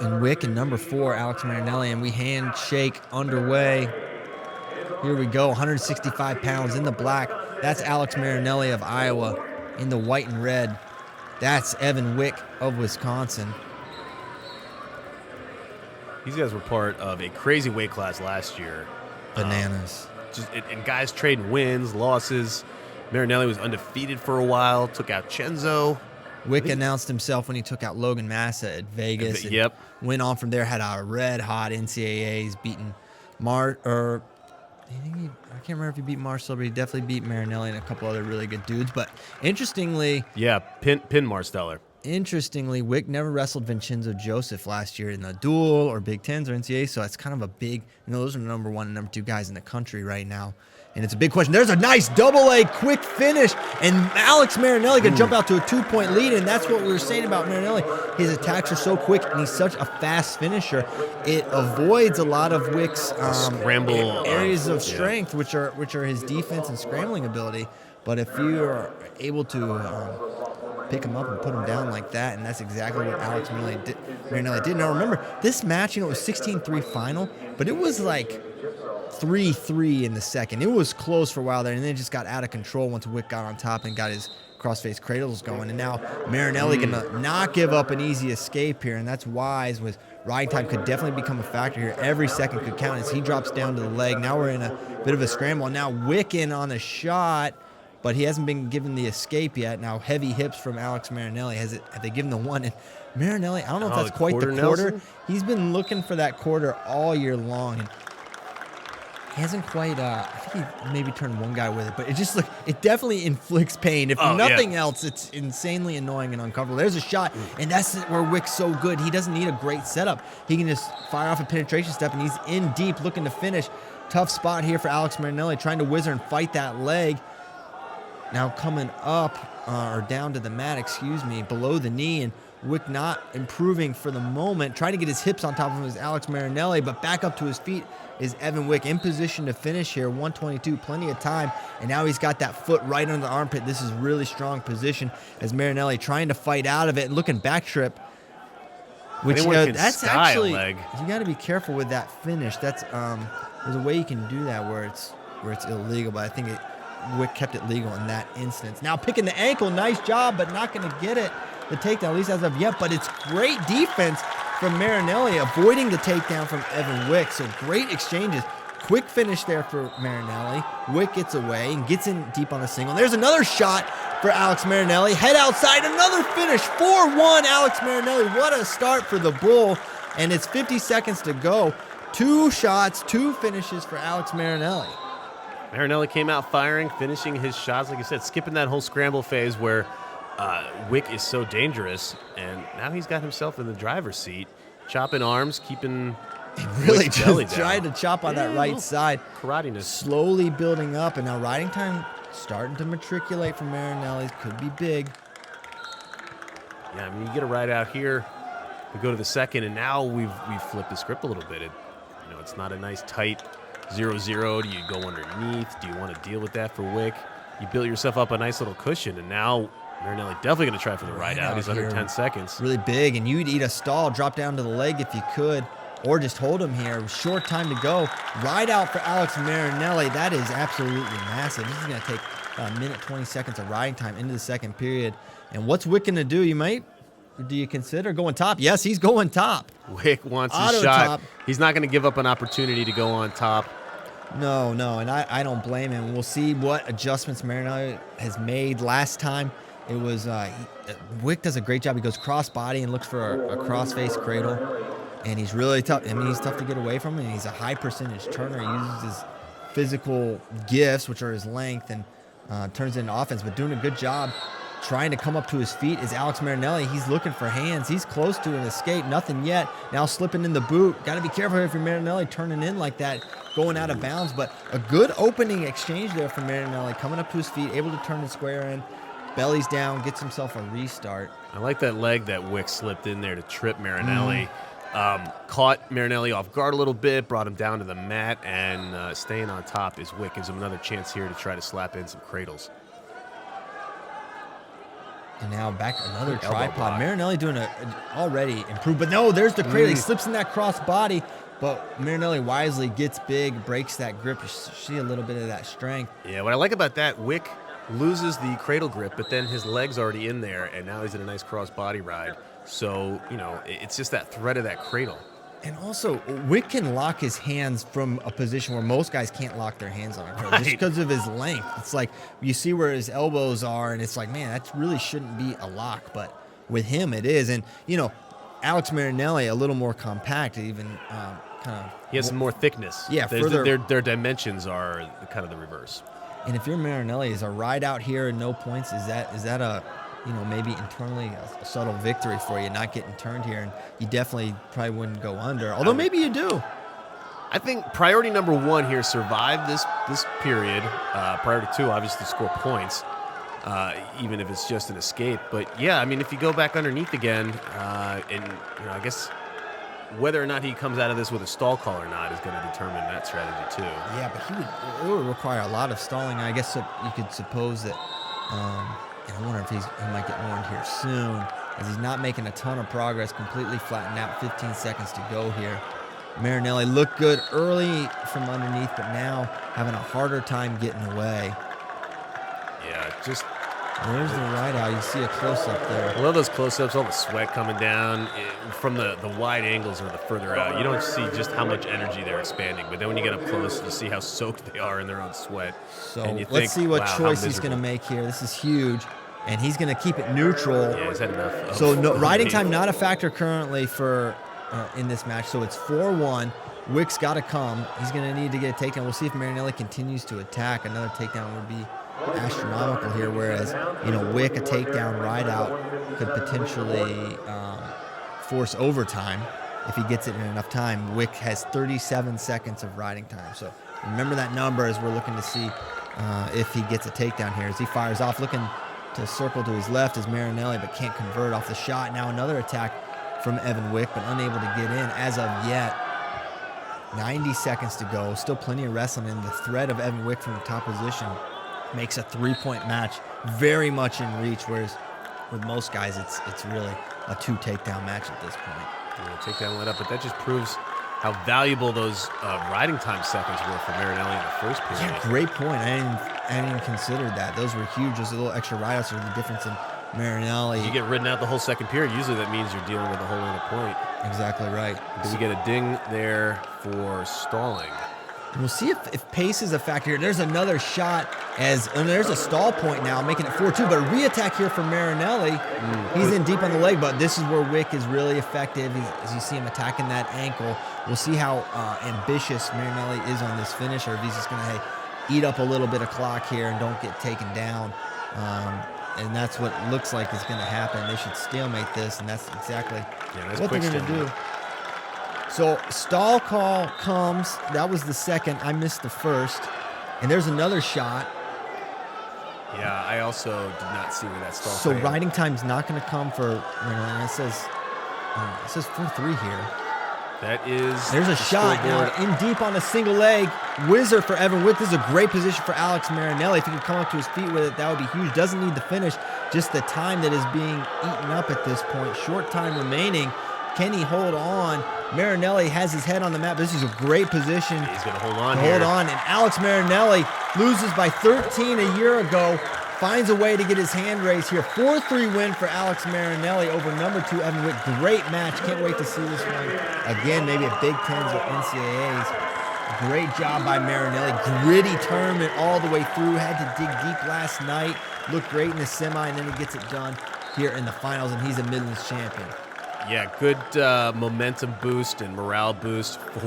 and Wick and number 4, Alex Marinelli, and we handshake underway. Here we go, 165 pounds in the black. That's Alex Marinelli of Iowa. In the white and red, that's Evan Wick of Wisconsin. These guys were part of a crazy weight class last year. Bananas. And guys trading wins, losses. Marinelli was undefeated for a while, took out Chenzo. Wick announced himself when he took out Logan Massa at Vegas. Yep. Went on from there, had a red-hot NCAAs, beaten I can't remember if he beat Marcel, but he definitely beat Marinelli and a couple other really good dudes. But interestingly... Yeah, pin Marsteller. Interestingly, Wick never wrestled Vincenzo Joseph last year in the duel or Big Tens or NCAA, so it's kind of a big... those are number 1 and number 2 guys in the country right now. And it's a big question. There's a nice double-A quick finish, and Alex Marinelli can jump out to a 2-point lead, and that's what we were saying about Marinelli. His attacks are so quick, and he's such a fast finisher. It avoids a lot of Wick's scramble areas of strength, which are his defense and scrambling ability. But if you are able to pick him up and put him down like that, and that's exactly what Alex Marinelli did. Now remember, this match, it was 16-3 final, but it was like 3-3 in the second. It was close for a while there, and then it just got out of control once Wick got on top and got his crossface cradles going. And now Marinelli can not give up an easy escape here, and that's wise. With ride time could definitely become a factor here. Every second could count as he drops down to the leg. Now we're in a bit of a scramble. And now Wick in on the shot, but he hasn't been given the escape yet. Now heavy hips from Alex Marinelli. Have they given the one? And Marinelli, I don't know if that's quite the quarter. Nelson? He's been looking for that quarter all year long. And he hasn't quite, I think he maybe turned one guy with it, but it definitely inflicts pain. If nothing else, it's insanely annoying and uncomfortable. There's a shot, and that's where Wick's so good. He doesn't need a great setup. He can just fire off a penetration step, and he's in deep looking to finish. Tough spot here for Alex Marinelli, trying to whizzer and fight that leg. Now coming up, or down to the mat, below the knee, and Wick not improving for the moment. Trying to get his hips on top of him is Alex Marinelli, but back up to his feet is Evan Wick in position to finish here. 122, plenty of time, and now he's got that foot right under the armpit. This is really strong position as Marinelli trying to fight out of it and looking back trip. Which that's actually leg. You got to be careful with that finish. That's there's a way you can do that where it's illegal, but I think Wick kept it legal in that instance. Now picking the ankle, nice job, but not going to get it. The takedown, at least as of yet, but it's great defense from Marinelli, avoiding the takedown from Evan Wick. So great exchanges. Quick finish there for Marinelli. Wick gets away and gets in deep on a single. There's another shot for Alex Marinelli. Head outside, another finish. 4-1 Alex Marinelli. What a start for the Bull. And it's 50 seconds to go. 2 shots, 2 finishes for Alex Marinelli. Marinelli came out firing, finishing his shots, like you said, skipping that whole scramble phase where Wick is so dangerous, and now he's got himself in the driver's seat, chopping arms, keeping really just trying to chop on that right side. Karate-ness. Slowly building up, and now riding time starting to matriculate from Marinelli. Could be big. Yeah, I mean, you get a ride out here, we go to the second, and now we've flipped the script a little bit. It's not a nice, tight 0-0. Do you go underneath? Do you want to deal with that for Wick? You built yourself up a nice little cushion, and now Marinelli definitely going to try for the ride out. He's under 10 seconds. Really big, and you'd eat a stall, drop down to the leg if you could, or just hold him here. Short time to go. Ride out for Alex Marinelli. That is absolutely massive. This is going to take about a minute, 20 seconds of riding time into the second period. And what's Wick going to do? Do you consider going top? Yes, he's going top. Wick wants his shot. Top. He's not going to give up an opportunity to go on top. No, and I don't blame him. We'll see what adjustments Marinelli has made. Last time, it was Wick does a great job. He goes cross-body and looks for a cross-face cradle, and he's really tough. I mean, he's tough to get away from, and he's a high-percentage turner. He uses his physical gifts, which are his length, and turns it into offense, but doing a good job. Trying to come up to his feet is Alex Marinelli. He's looking for hands. He's close to an escape. Nothing yet. Now slipping in the boot. Got to be careful if you're Marinelli turning in like that, going out of bounds. But a good opening exchange there from Marinelli. Coming up to his feet, able to turn the square in. Bellies down, gets himself a restart. I like that leg that Wick slipped in there to trip Marinelli. Caught Marinelli off guard a little bit, brought him down to the mat, and staying on top is Wick. Gives him another chance here to try to slap in some cradles. And now back another Elbow tripod. block. Marinelli doing already improved, but no, there's the cradle. He slips in that cross body, but Marinelli wisely gets big, breaks that grip. You see a little bit of that strength. Yeah, what I like about that, Wick loses the cradle grip, but then his leg's already in there, and now he's in a nice cross body ride. So, it's just that threat of that cradle. And also, Wick can lock his hands from a position where most guys can't lock their hands on a cradle just because of his length. It's like you see where his elbows are, and it's like, man, that really shouldn't be a lock. But with him, it is. And, Alex Marinelli, a little more compact, even kind of. He has some more thickness. Yeah, their dimensions are kind of the reverse. And if you're Marinelli, is a ride out here and no points, is that a maybe internally a subtle victory for you, not getting turned here, and you definitely probably wouldn't go under, although maybe you do. I think priority number one here, survive this period. Priority two, obviously, score points, even if it's just an escape. But yeah, I mean, if you go back underneath again, and I guess whether or not he comes out of this with a stall call or not is going to determine that strategy too. Yeah, but it would require a lot of stalling. I guess you could suppose that. And I wonder if he might get warned here soon, as he's not making a ton of progress, completely flattened out, 15 seconds to go here. Marinelli looked good early from underneath, but now having a harder time getting away. Yeah, just... There's the ride out. You see a close-up there. I love those close-ups, all the sweat coming down. From the wide angles or the further out, you don't see just how much energy they're expanding. But then when you get up close, you see how soaked they are in their own sweat. So and you let's see what choice he's going to miserable. make here. This is huge. And he's going to keep it neutral. Yeah, he's had enough. So riding time not a factor currently for in this match. So it's 4-1. Wick's got to come. He's going to need to get a takedown. We'll see if Marinelli continues to attack. Another takedown would be astronomical here, whereas Wick, a takedown ride out could potentially force overtime if he gets it in enough time. Wick has 37 seconds of riding time. So remember that number as we're looking to see if he gets a takedown here. As he fires off, looking to circle to his left is Marinelli, but can't convert off the shot. Now another attack from Evan Wick, but unable to get in as of yet. 90 seconds to go. Still plenty of wrestling, and the threat of Evan Wick from the top position makes a 3-point match very much in reach, whereas with most guys, it's really a 2 takedown match at this point. Yeah, takedown let up, but that just proves how valuable those riding time seconds were for Marinelli in the first period. Yeah, great point. I didn't even consider that. Those were huge. Those little extra ride-outs are the difference in Marinelli. You get ridden out the whole second period. Usually that means you're dealing with a whole other point. Exactly right. Do we get a ding there for stalling? And we'll see if pace is a factor here. There's another shot and there's a stall point now, making it 4-2, but a re-attack here from Marinelli. He's in deep on the leg, but this is where Wick is really effective. As you see him attacking that ankle. We'll see how ambitious Marinelli is on this finish, or if he's just going to eat up a little bit of clock here and don't get taken down. And that's what looks like is going to happen. They should stalemate this, and that's exactly what they're going to do. So stall call comes. That was the second. I missed the first. And there's another shot. Yeah, I also did not see where that stall So came. riding time's not going to come for, it says 4-3 here. That is There's a shot now in deep on a single leg. Whizzer for Evan Wick. This is a great position for Alex Marinelli. If he could come up to his feet with it, that would be huge. Doesn't need the finish, just the time that is being eaten up at this point. Short time remaining. Can he hold on? Marinelli has his head on the mat. This is a great position. He's going to hold on here. Hold on. And Alex Marinelli loses by 13 a year ago. Finds a way to get his hand raised here. 4-3 win for Alex Marinelli over number 2 Evan Wick. Great match. Can't wait to see this one again, maybe at Big Tens or NCAAs. Great job by Marinelli. Gritty tournament all the way through. Had to dig deep last night. Looked great in the semi, and then he gets it done here in the finals, and he's a Midlands champion. Yeah, good momentum boost and morale boost for